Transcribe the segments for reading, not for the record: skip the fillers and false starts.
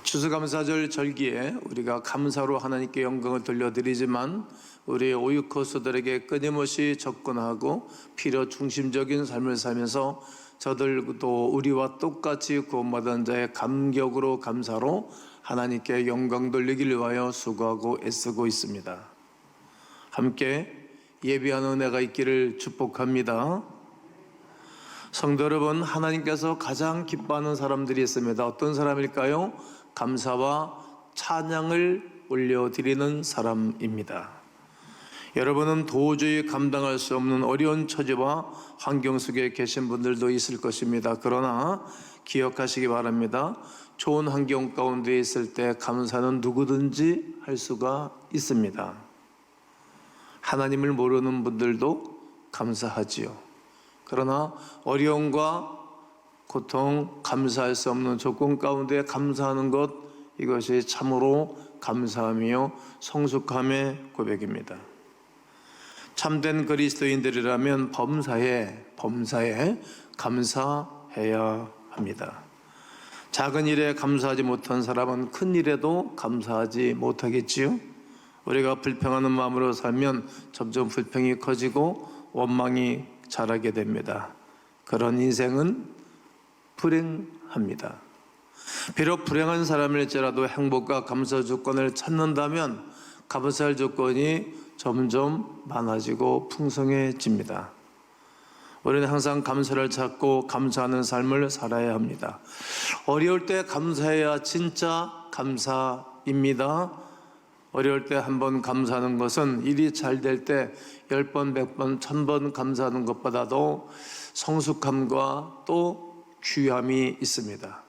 추수감사절 절기에 우리가 감사로 하나님께 영광을 돌려드리지만 우리의 오이코스들에게 끊임없이 접근하고 필요 중심적인 삶을 살면서 저들도 우리와 똑같이 구원받은 자의 감격으로 감사로 하나님께 영광 돌리기를 위하여 수고하고 애쓰고 있습니다. 함께 예비하는 은혜가 있기를 축복합니다. 성도 여러분, 하나님께서 가장 기뻐하는 사람들이 있습니다. 어떤 사람일까요? 감사와 찬양을 올려드리는 사람입니다. 여러분은 도저히 감당할 수 없는 어려운 처지와 환경 속에 계신 분들도 있을 것입니다. 그러나 기억하시기 바랍니다. 좋은 환경 가운데 있을 때 감사는 누구든지 할 수가 있습니다. 하나님을 모르는 분들도 감사하지요. 그러나 어려움과 고통, 감사할 수 없는 조건 가운데 감사하는 것, 이것이 참으로 감사하며 성숙함의 고백입니다. 참된 그리스도인들이라면 범사에 감사해야 합니다. 작은 일에 감사하지 못한 사람은 큰 일에도 감사하지 못하겠지요. 우리가 불평하는 마음으로 살면 점점 불평이 커지고 원망이 자라게 됩니다. 그런 인생은 불행합니다. 비록 불행한 사람일지라도 행복과 감사 조건을 찾는다면 감사할 조건이 점점 많아지고 풍성해집니다. 우리는 항상 감사를 찾고 감사하는 삶을 살아야 합니다. 어려울 때 감사해야 진짜 감사입니다. 어려울 때 한 번 감사하는 것은 일이 잘 될 때 10번, 100번, 1000번 감사하는 것보다도 성숙함과 또 귀함이 있습니다.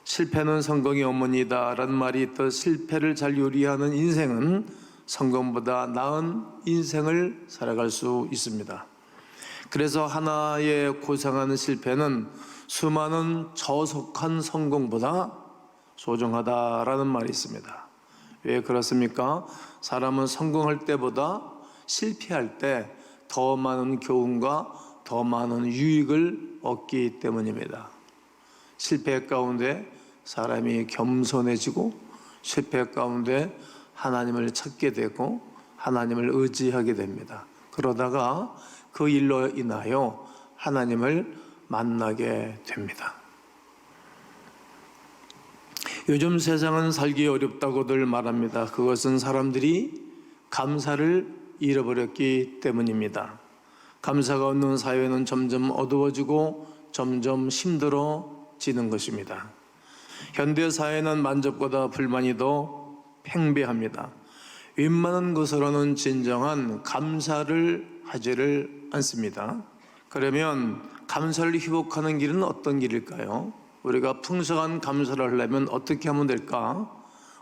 실패는 성공의 어머니다 라는 말이 있듯 실패를 잘 요리하는 인생은 성공보다 나은 인생을 살아갈 수 있습니다. 그래서 하나의 고상한 실패는 수많은 저속한 성공보다 소중하다라는 말이 있습니다. 왜 그렇습니까? 사람은 성공할 때보다 실패할 때 더 많은 교훈과 더 많은 유익을 얻기 때문입니다. 실패 가운데 사람이 겸손해지고 실패 가운데 하나님을 찾게 되고 하나님을 의지하게 됩니다. 그러다가 그 일로 인하여 하나님을 만나게 됩니다. 요즘 세상은 살기 어렵다고들 말합니다. 그것은 사람들이 감사를 잃어버렸기 때문입니다. 감사가 없는 사회는 점점 어두워지고 점점 힘들어지는 것입니다. 현대사회는 만족보다 불만이 더 팽배합니다. 웬만한 것으로는 진정한 감사를 하지를 않습니다. 그러면 감사를 회복하는 길은 어떤 길일까요? 우리가 풍성한 감사를 하려면 어떻게 하면 될까?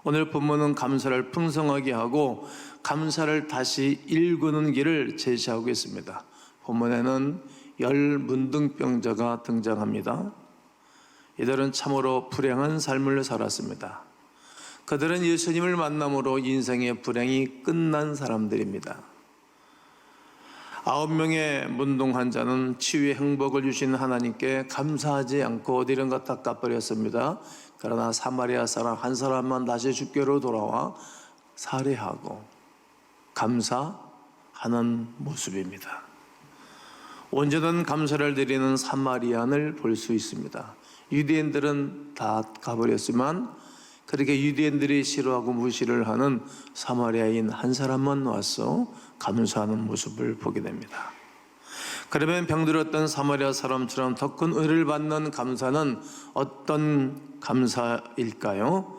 오늘 본문은 감사를 풍성하게 하고 감사를 다시 일구는 길을 제시하고 있습니다. 본문에는 10문둥병자가 등장합니다. 이들은 참으로 불행한 삶을 살았습니다. 그들은 예수님을 만남으로 인생의 불행이 끝난 사람들입니다. 9명의 문둥 환자는 치유의 행복을 주신 하나님께 감사하지 않고 어디론 갖다 까버렸습니다. 그러나 사마리아 사람 한 사람만 다시 주께로 돌아와 살해하고 감사하는 모습입니다. 언제든 감사를 드리는 사마리안을 볼 수 있습니다. 유대인들은 다 가버렸지만 그렇게 유대인들이 싫어하고 무시를 하는 사마리아인 한 사람만 와서 감사하는 모습을 보게 됩니다. 그러면 병들었던 사마리아 사람처럼 더 큰 은혜를 받는 감사는 어떤 감사일까요?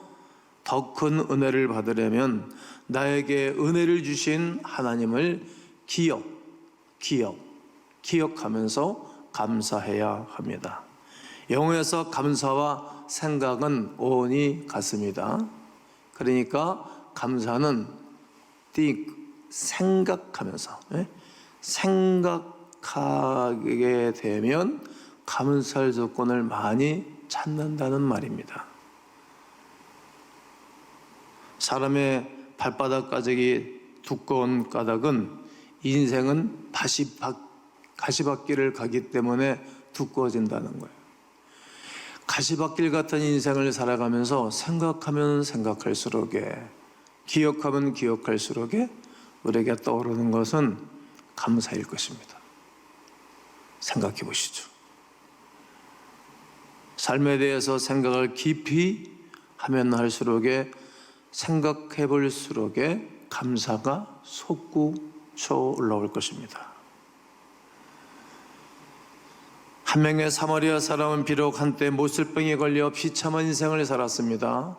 더 큰 은혜를 받으려면 나에게 은혜를 주신 하나님을 기억하면서 감사해야 합니다. 영어에서 감사와 생각은 오온이 같습니다. 그러니까 감사는 think, 생각하면서 생각하게 되면 감사할 조건을 많이 찾는다는 말입니다. 사람의 발바닥 가죽이 두꺼운 까닭은 인생은 가시밭길을 가기 때문에 두꺼워진다는 거예요. 가시밭길 같은 인생을 살아가면서 생각하면 생각할수록에, 기억하면 기억할수록에 우리에게 떠오르는 것은 감사일 것입니다. 생각해 보시죠. 삶에 대해서 생각을 깊이 하면 할수록에, 생각해 볼수록에 감사가 솟구쳐 올라올 것입니다. 한 명의 사마리아 사람은 비록 한때 못을병에 걸려 비참한 인생을 살았습니다.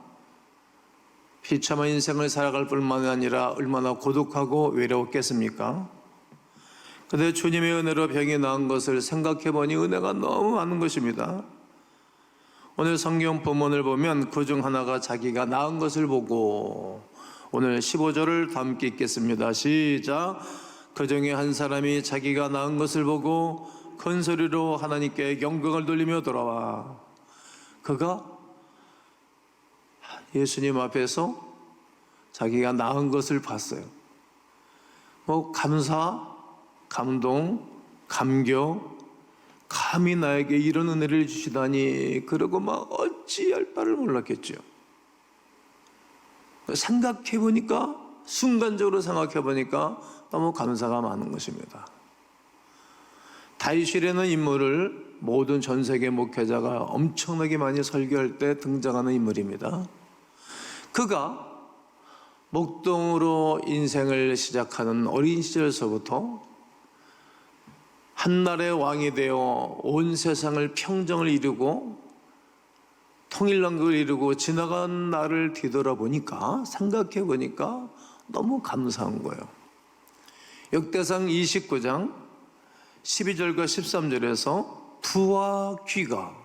비참한 인생을 살아갈 뿐만 아니라 얼마나 고독하고 외로웠겠습니까? 그런데 주님의 은혜로 병이 나은 것을 생각해 보니 은혜가 너무 많은 것입니다. 오늘 성경 본문을 보면 그중 하나가 자기가 나은 것을 보고, 오늘 15절을 다 함께 읽겠습니다. 시작. 그 중에 한 사람이 자기가 나은 것을 보고 큰 소리로 하나님께 영광을 돌리며 돌아와, 그가 예수님 앞에서 자기가 나은 것을 봤어요. 감사, 감동, 감격, 감히 나에게 이런 은혜를 주시다니, 그러고 막 어찌할 바를 몰랐겠죠. 생각해 보니까, 순간적으로 생각해 보니까 너무 감사가 많은 것입니다. 다윗이라는 인물을 모든 전 세계 목회자가 엄청나게 많이 설교할 때 등장하는 인물입니다. 그가 목동으로 인생을 시작하는 어린 시절서부터 한나라의 왕이 되어 온 세상을 평정을 이루고 통일왕국을 이루고 지나간 날을 뒤돌아보니까, 생각해 보니까 너무 감사한 거예요. 역대상 29장 12절과 13절에서 부와 귀가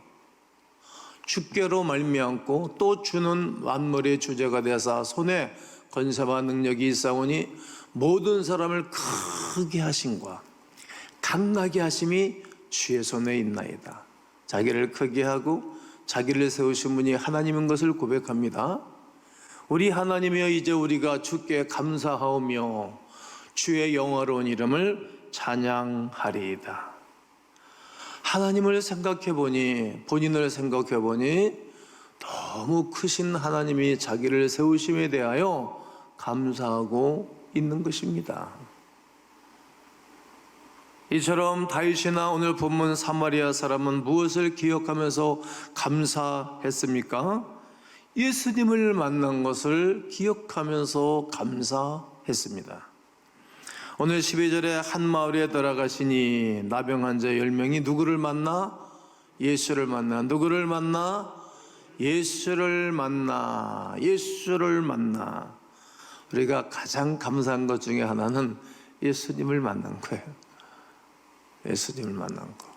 주께로 말미암고 또 주는 만물의 주제가 되사 손에 권세와 능력이 있사오니 모든 사람을 크게 하심과 강나게 하심이 주의 손에 있나이다. 자기를 크게 하고 자기를 세우신 분이 하나님인 것을 고백합니다. 우리 하나님이여, 이제 우리가 주께 감사하오며 주의 영화로운 이름을 찬양하리이다. 하나님을 생각해 보니, 본인을 생각해 보니 너무 크신 하나님이 자기를 세우심에 대하여 감사하고 있는 것입니다. 이처럼 다윗이나 오늘 본문 사마리아 사람은 무엇을 기억하면서 감사했습니까? 예수님을 만난 것을 기억하면서 감사했습니다. 오늘 12절에 한 마을에 들어가시니 나병 환자 10명이 누구를 만나? 예수를 만나. 누구를 만나? 예수를 만나. 예수를 만나. 우리가 가장 감사한 것 중에 하나는 예수님을 만난 거예요. 예수님을 만난 거.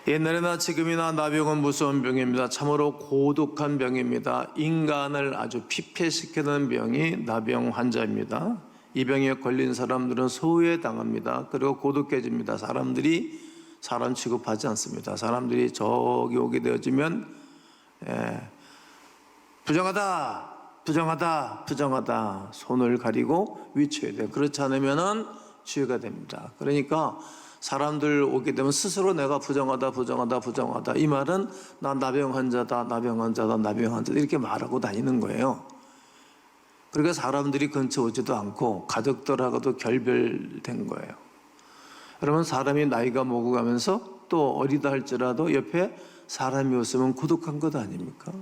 옛날이나 지금이나 나병은 무서운 병입니다. 참으로 고독한 병입니다. 인간을 아주 피폐시키는 병이 나병 환자입니다. 이 병에 걸린 사람들은 소외당합니다. 그리고 고독해집니다. 사람들이 사람 취급하지 않습니다. 사람들이 저기 오게 되어지면 부정하다, 부정하다, 부정하다 손을 가리고 위쳐야 돼요. 그렇지 않으면 치유가 됩니다. 그러니까 사람들 오게 되면 스스로 내가 부정하다, 부정하다, 부정하다, 이 말은 나 나병 환자다, 나병 환자다, 나병 환자다 이렇게 말하고 다니는 거예요. 그러니까 사람들이 근처 오지도 않고 가족들하고도 결별된 거예요. 그러면 사람이 나이가 먹어가면서 또 어리다 할지라도 옆에 사람이 없으면 고독한 것 아닙니까?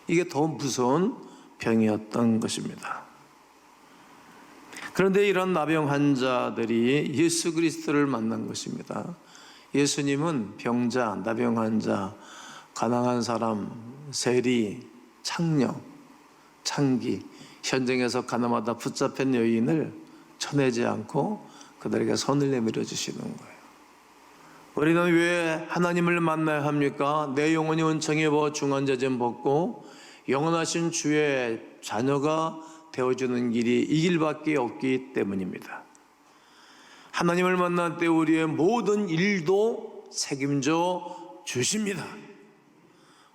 이게 더 무서운 병이었던 것입니다. 그런데 이런 나병 환자들이 예수 그리스도를 만난 것입니다. 예수님은 병자, 나병 환자, 가난한 사람, 세리, 창녀, 창기, 현장에서 가늠하다 붙잡힌 여인을 쳐내지 않고 그들에게 손을 내밀어 주시는 거예요. 우리는 왜 하나님을 만나야 합니까? 내 영혼이 은총에 버 중환자 좀 벗고 영원하신 주의 자녀가 되어주는 길이 이 길밖에 없기 때문입니다. 하나님을 만날 때 우리의 모든 일도 책임져 주십니다.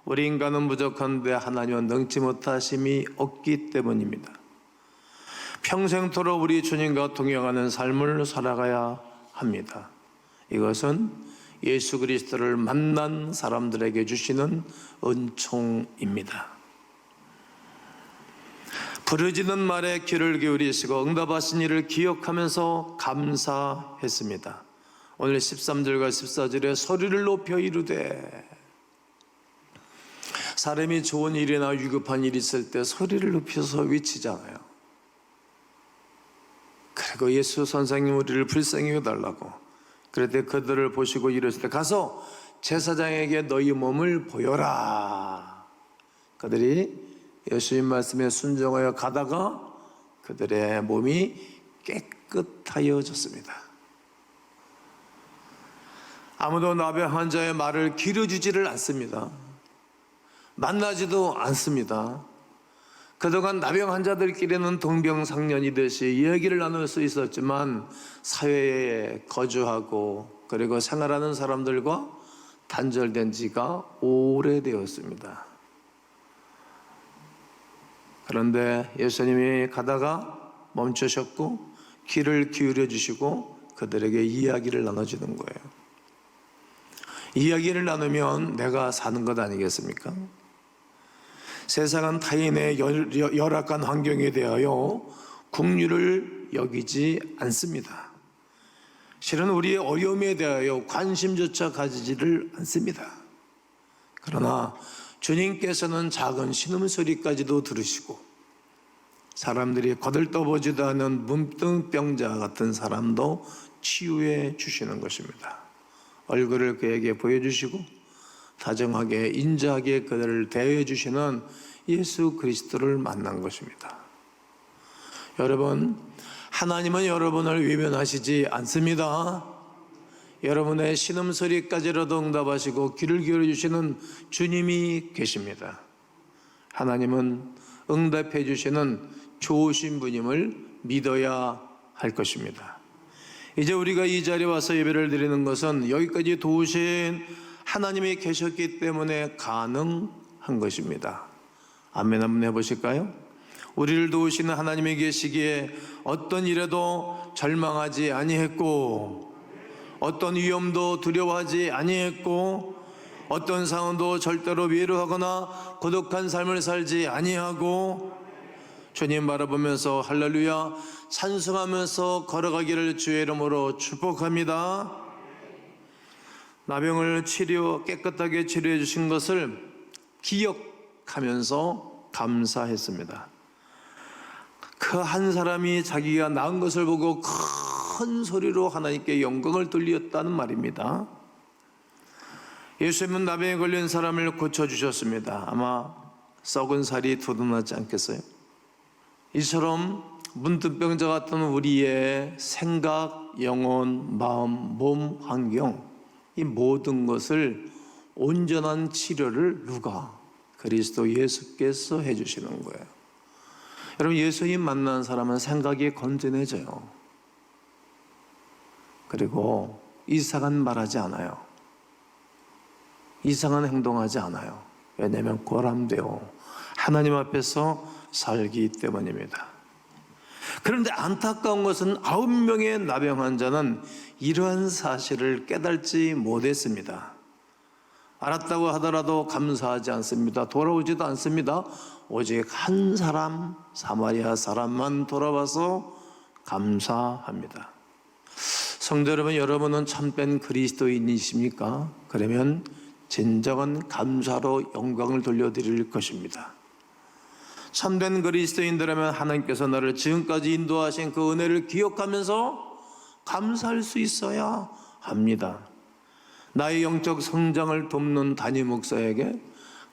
우리 인간은 부족한데 하나님은 능치 못하심이 없기 때문입니다. 평생토록 우리 주님과 동행하는 삶을 살아가야 합니다. 이것은 예수 그리스도를 만난 사람들에게 주시는 은총입니다. 부르짖는 말에 귀를 기울이시고 응답하신 이를 기억하면서 감사했습니다. 오늘 13절과 14절에 소리를 높여 이르되, 사람이 좋은 일이나 위급한 일이 있을 때 소리를 높여서 외치잖아요. 그리고 예수 선생님 우리를 불쌍히 여달라고 그럴 때 그들을 보시고 이랬을 때 가서 제사장에게 너희 몸을 보여라. 그들이 예수님 말씀에 순종하여 가다가 그들의 몸이 깨끗하여졌습니다. 아무도 나병 환자의 말을 기려주지를 않습니다. 만나지도 않습니다. 그동안 나병 환자들끼리는 동병상련이듯이 이야기를 나눌 수 있었지만 사회에 거주하고 그리고 생활하는 사람들과 단절된 지가 오래되었습니다. 그런데 예수님이 가다가 멈추셨고 귀를 기울여 주시고 그들에게 이야기를 나눠주는 거예요. 이야기를 나누면 내가 사는 것 아니겠습니까? 세상은 타인의 열악한 환경에 대하여 긍휼을 여기지 않습니다. 실은 우리의 어려움에 대하여 관심조차 가지지를 않습니다. 그러나 주님께서는 작은 신음소리까지도 들으시고 사람들이 거들떠보지도 않은 문둥병자 같은 사람도 치유해 주시는 것입니다. 얼굴을 그에게 보여주시고 다정하게 인자하게 그들을 대해 주시는 예수 그리스도를 만난 것입니다. 여러분, 하나님은 여러분을 외면하시지 않습니다. 여러분의 신음소리까지라도 응답하시고 귀를 기울여 주시는 주님이 계십니다. 하나님은 응답해 주시는 좋으신 분임을 믿어야 할 것입니다. 이제 우리가 이 자리에 와서 예배를 드리는 것은 여기까지 도우신 하나님이 계셨기 때문에 가능한 것입니다. 아멘 한번 해보실까요? 우리를 도우시는 하나님이 계시기에 어떤 일에도 절망하지 아니했고 어떤 위험도 두려워하지 아니했고 어떤 상황도 절대로 외로워하거나 고독한 삶을 살지 아니하고 주님 바라보면서 할렐루야 찬송하면서 걸어가기를 주의 이름으로 축복합니다. 나병을 깨끗하게 치료해 주신 것을 기억하면서 감사했습니다. 그 한 사람이 자기가 나은 것을 보고 큰 소리로 하나님께 영광을 돌렸다는 말입니다. 예수님은 나병에 걸린 사람을 고쳐주셨습니다. 아마 썩은 살이 두둔하지 않겠어요? 이처럼 문둥병자 같은 우리의 생각, 영혼, 마음, 몸, 환경 이 모든 것을 온전한 치료를 누가? 그리스도 예수께서 해주시는 거예요. 여러분, 예수님 만난 사람은 생각이 건전해져요. 그리고 이상한 말하지 않아요. 이상한 행동하지 않아요. 왜냐하면 고람되어 하나님 앞에서 살기 때문입니다. 그런데 안타까운 것은 9명의 나병 환자는 이러한 사실을 깨닫지 못했습니다. 알았다고 하더라도 감사하지 않습니다. 돌아오지도 않습니다. 오직 한 사람, 사마리아 사람만 돌아와서 감사합니다. 성도 여러분, 여러분은 참된 그리스도인이십니까? 그러면 진정한 감사로 영광을 돌려드릴 것입니다. 참된 그리스도인들이라면 하나님께서 나를 지금까지 인도하신 그 은혜를 기억하면서 감사할 수 있어야 합니다. 나의 영적 성장을 돕는 담임 목사에게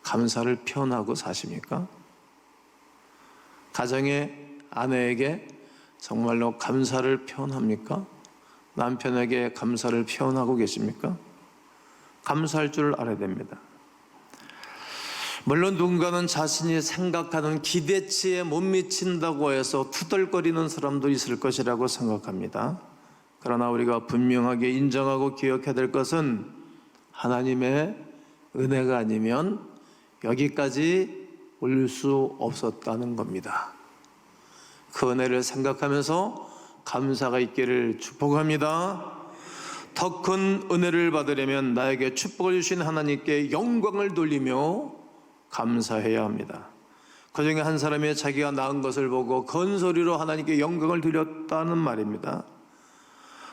감사를 표현하고 사십니까? 가정의 아내에게 정말로 감사를 표현합니까? 남편에게 감사를 표현하고 계십니까? 감사할 줄 알아야 됩니다. 물론 누군가는 자신이 생각하는 기대치에 못 미친다고 해서 투덜거리는 사람도 있을 것이라고 생각합니다. 그러나 우리가 분명하게 인정하고 기억해야 될 것은 하나님의 은혜가 아니면 여기까지 올 수 없었다는 겁니다. 그 은혜를 생각하면서 감사가 있기를 축복합니다. 더 큰 은혜를 받으려면 나에게 축복을 주신 하나님께 영광을 돌리며 감사해야 합니다. 그 중에 한 사람이 자기가 낳은 것을 보고 큰 소리로 하나님께 영광을 드렸다는 말입니다.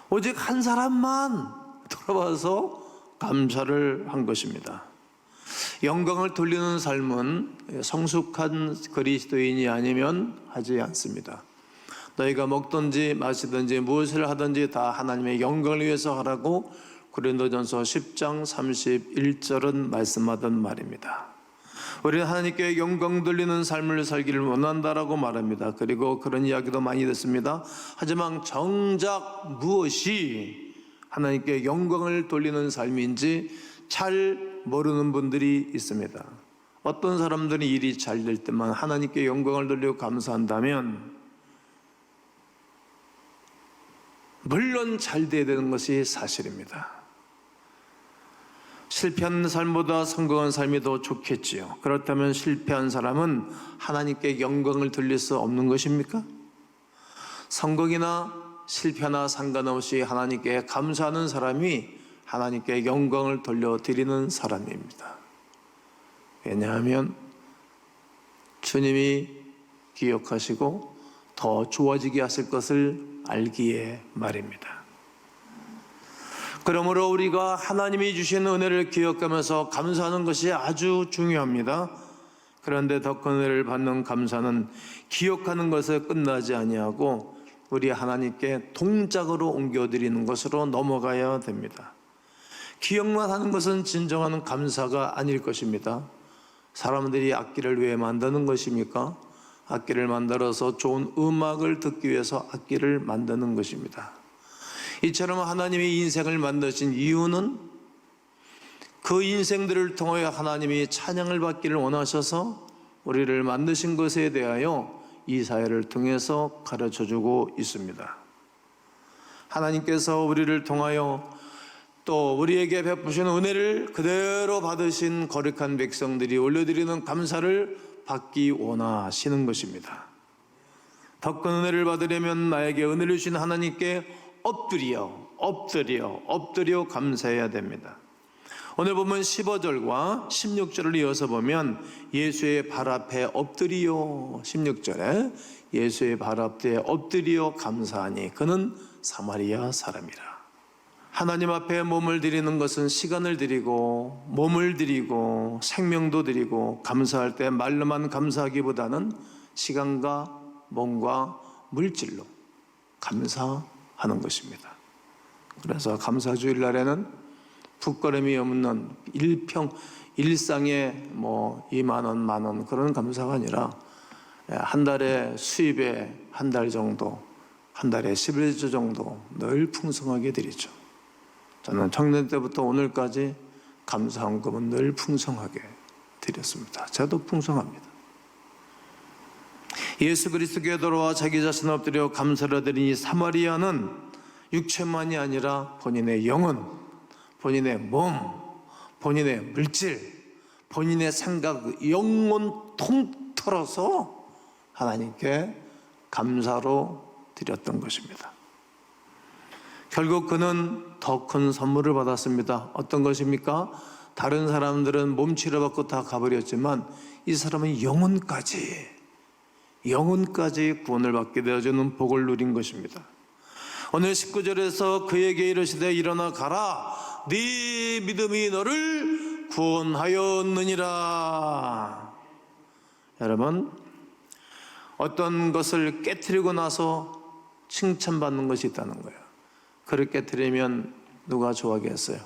오직 한 사람만 돌아와서 감사를 한 것입니다. 영광을 돌리는 삶은 성숙한 그리스도인이 아니면 하지 않습니다. 너희가 먹든지 마시든지 무엇을 하든지 다 하나님의 영광을 위해서 하라고 고린도전서 10장 31절은 말씀하던 말입니다. 우리는 하나님께 영광 돌리는 삶을 살기를 원한다라고 말합니다. 그리고 그런 이야기도 많이 듣습니다. 하지만 정작 무엇이 하나님께 영광을 돌리는 삶인지 잘 모르는 분들이 있습니다. 어떤 사람들이 일이 잘 될 때만 하나님께 영광을 돌리고 감사한다면 물론 잘 돼야 되는 것이 사실입니다. 실패한 삶보다 성공한 삶이 더 좋겠지요. 그렇다면 실패한 사람은 하나님께 영광을 돌릴 수 없는 것입니까? 성공이나 실패나 상관없이 하나님께 감사하는 사람이 하나님께 영광을 돌려드리는 사람입니다. 왜냐하면 주님이 기억하시고 더 좋아지게 하실 것을 알기에 말입니다. 그러므로 우리가 하나님이 주신 은혜를 기억하면서 감사하는 것이 아주 중요합니다. 그런데 더 큰 은혜를 받는 감사는 기억하는 것에 끝나지 아니하고 우리 하나님께 동작으로 옮겨드리는 것으로 넘어가야 됩니다. 기억만 하는 것은 진정한 감사가 아닐 것입니다. 사람들이 악기를 왜 만드는 것입니까? 악기를 만들어서 좋은 음악을 듣기 위해서 악기를 만드는 것입니다. 이처럼 하나님이 인생을 만드신 이유는 그 인생들을 통하여 하나님이 찬양을 받기를 원하셔서 우리를 만드신 것에 대하여 이 사회를 통해서 가르쳐주고 있습니다. 하나님께서 우리를 통하여 또 우리에게 베푸신 은혜를 그대로 받으신 거룩한 백성들이 올려드리는 감사를 받기 원하시는 것입니다. 더 큰 은혜를 받으려면 나에게 은혜를 주신 하나님께 엎드려 감사해야 됩니다. 오늘 보면 15절과 16절을 이어서 보면 예수의 발 앞에 엎드리요, 16절에 예수의 발 앞에 엎드리어 감사하니 그는 사마리아 사람이라. 하나님 앞에 몸을 드리는 것은 시간을 드리고 몸을 드리고 생명도 드리고 감사할 때 말로만 감사하기보다는 시간과 몸과 물질로 감사하는 것입니다. 그래서 감사주일날에는 부끄러움이 없는 일상의 2만 원, 만 원 그런 감사가 아니라 한 달에 수입의 한 달 정도, 한 달에 11주 정도 늘 풍성하게 드리죠. 저는 청년 때부터 오늘까지 감사헌금은 늘 풍성하게 드렸습니다. 저도 풍성합니다. 예수 그리스도께 돌아와 자기 자신을 엎드려 감사를 드리니 사마리아는 육체만이 아니라 본인의 영혼, 본인의 몸, 본인의 물질, 본인의 생각, 영혼 통틀어서 하나님께 감사로 드렸던 것입니다. 결국 그는 더 큰 선물을 받았습니다. 어떤 것입니까? 다른 사람들은 몸치료 받고 다 가버렸지만 이 사람은 영혼까지 구원을 받게 되어주는 복을 누린 것입니다. 오늘 19절에서 그에게 이르시되 일어나 가라, 네 믿음이 너를 구원하였느니라. 여러분, 어떤 것을 깨트리고 나서 칭찬받는 것이 있다는 거예요. 그를 깨트리면 누가 좋아하겠어요?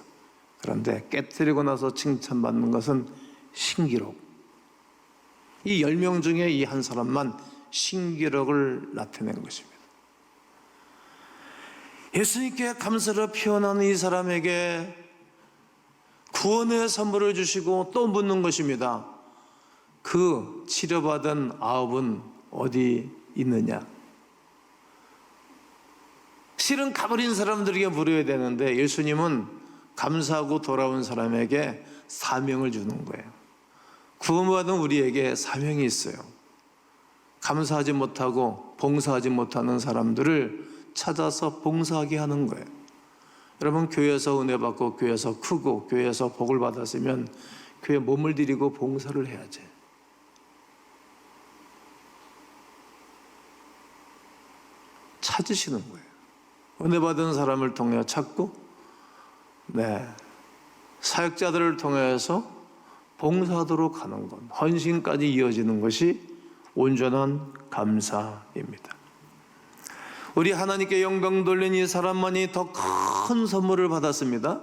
그런데 깨트리고 나서 칭찬받는 것은 신기록. 이 10명 중에 이 한 사람만 신기록을 나타낸 것입니다. 예수님께 감사를 표현하는 이 사람에게 구원의 선물을 주시고 또 묻는 것입니다. 그 치료받은 아홉은 어디 있느냐? 실은 가버린 사람들에게 물어야 되는데 예수님은 감사하고 돌아온 사람에게 사명을 주는 거예요. 구원받은 우리에게 사명이 있어요. 감사하지 못하고 봉사하지 못하는 사람들을 찾아서 봉사하게 하는 거예요. 여러분, 교회에서 은혜 받고 교회에서 크고 교회에서 복을 받았으면 교회 몸을 들이고 봉사를 해야지. 찾으시는 거예요. 은혜 받은 사람을 통해 찾고, 사역자들을 통해서 봉사하도록 하는 것, 헌신까지 이어지는 것이 온전한 감사입니다. 우리 하나님께 영광 돌린 이 사람만이 더 큰 선물을 받았습니다.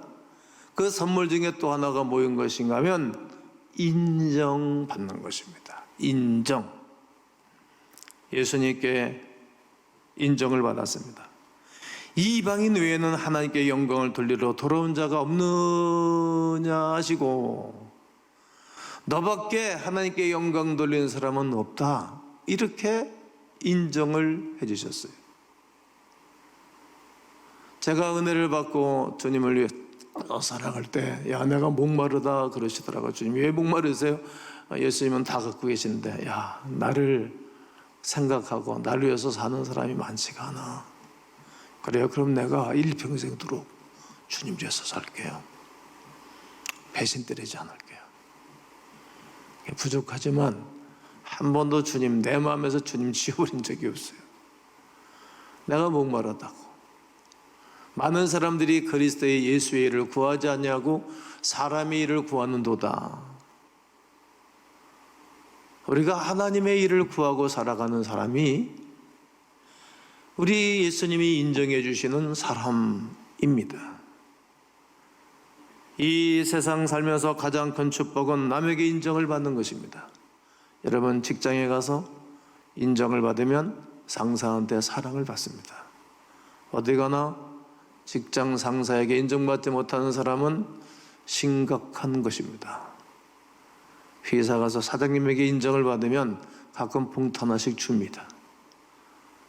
그 선물 중에 또 하나가 뭐인 것인가 하면 인정받는 것입니다. 인정. 예수님께 인정을 받았습니다. 이방인 외에는 하나님께 영광을 돌리러 돌아온 자가 없느냐 하시고, 너밖에 하나님께 영광 돌리는 사람은 없다, 이렇게 인정을 해주셨어요. 제가 은혜를 받고 주님을 위해 살아갈 때, 야, 내가 목마르다 그러시더라고요. 주님, 왜 목마르세요? 예수님은 다 갖고 계시는데, 야, 나를 생각하고 나를 위해서 사는 사람이 많지가 않아. 그래요, 그럼 내가 일평생도록 주님 위해서 살게요. 배신 때리지 않을게요. 부족하지만 한 번도 주님, 내 마음에서 주님 지워버린 적이 없어요. 내가 목마르다고. 많은 사람들이 그리스도의 예수의 일을 구하지 않냐고 사람의 일을 구하는도다. 우리가 하나님의 일을 구하고 살아가는 사람이 우리 예수님이 인정해 주시는 사람입니다. 이 세상 살면서 가장 큰 축복은 남에게 인정을 받는 것입니다. 여러분, 직장에 가서 인정을 받으면 상사한테 사랑을 받습니다. 어디 가나 직장 상사에게 인정받지 못하는 사람은 심각한 것입니다. 회사 가서 사장님에게 인정을 받으면 가끔 봉투 하나씩 줍니다.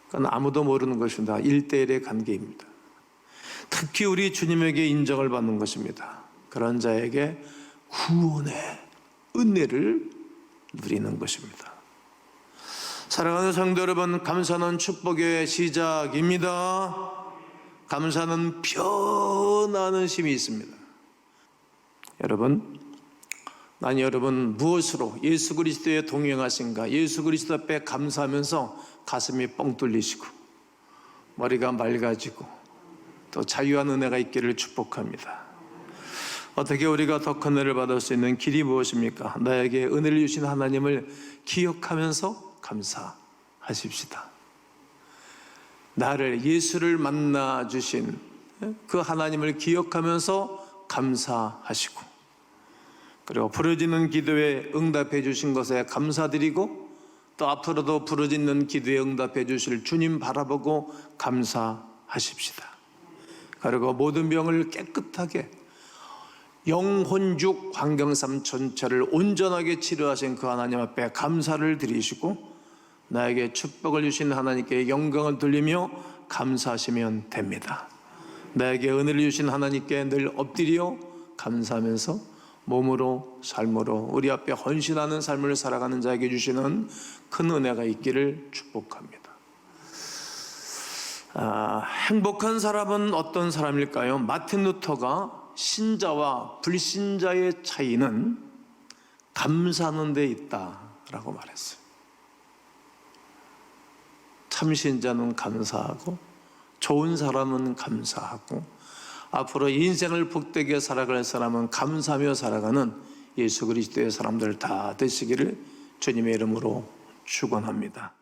그건 아무도 모르는 것입니다. 1대1의 관계입니다. 특히 우리 주님에게 인정을 받는 것입니다. 그런 자에게 구원의 은혜를 누리는 것입니다. 사랑하는 성도 여러분, 감사는 축복의 시작입니다. 감사는 변하는 힘이 있습니다. 여러분, 난 여러분 무엇으로 예수 그리스도에 동행하신가, 예수 그리스도 앞에 감사하면서 가슴이 뻥 뚫리시고 머리가 맑아지고 또 자유한 은혜가 있기를 축복합니다. 어떻게 우리가 더 큰 은혜를 받을 수 있는 길이 무엇입니까? 나에게 은혜를 주신 하나님을 기억하면서 감사하십시다. 나를, 예수를 만나 주신 그 하나님을 기억하면서 감사하시고, 그리고 부르짖는 기도에 응답해 주신 것에 감사드리고, 또 앞으로도 부르짖는 기도에 응답해 주실 주님 바라보고 감사하십시다. 그리고 모든 병을 깨끗하게 영혼육 환경삶 전체를 온전하게 치료하신 그 하나님 앞에 감사를 드리시고, 나에게 축복을 주신 하나님께 영광을 돌리며 감사하시면 됩니다. 나에게 은혜를 주신 하나님께 늘 엎드려 감사하면서 몸으로 삶으로 우리 앞에 헌신하는 삶을 살아가는 자에게 주시는 큰 은혜가 있기를 축복합니다. 행복한 사람은 어떤 사람일까요? 마틴 루터가 신자와 불신자의 차이는 감사하는 데 있다라고 말했어요. 참신자는 감사하고, 좋은 사람은 감사하고, 앞으로 인생을 복되게 살아갈 사람은 감사하며 살아가는 예수 그리스도의 사람들 다 되시기를 주님의 이름으로 축원합니다.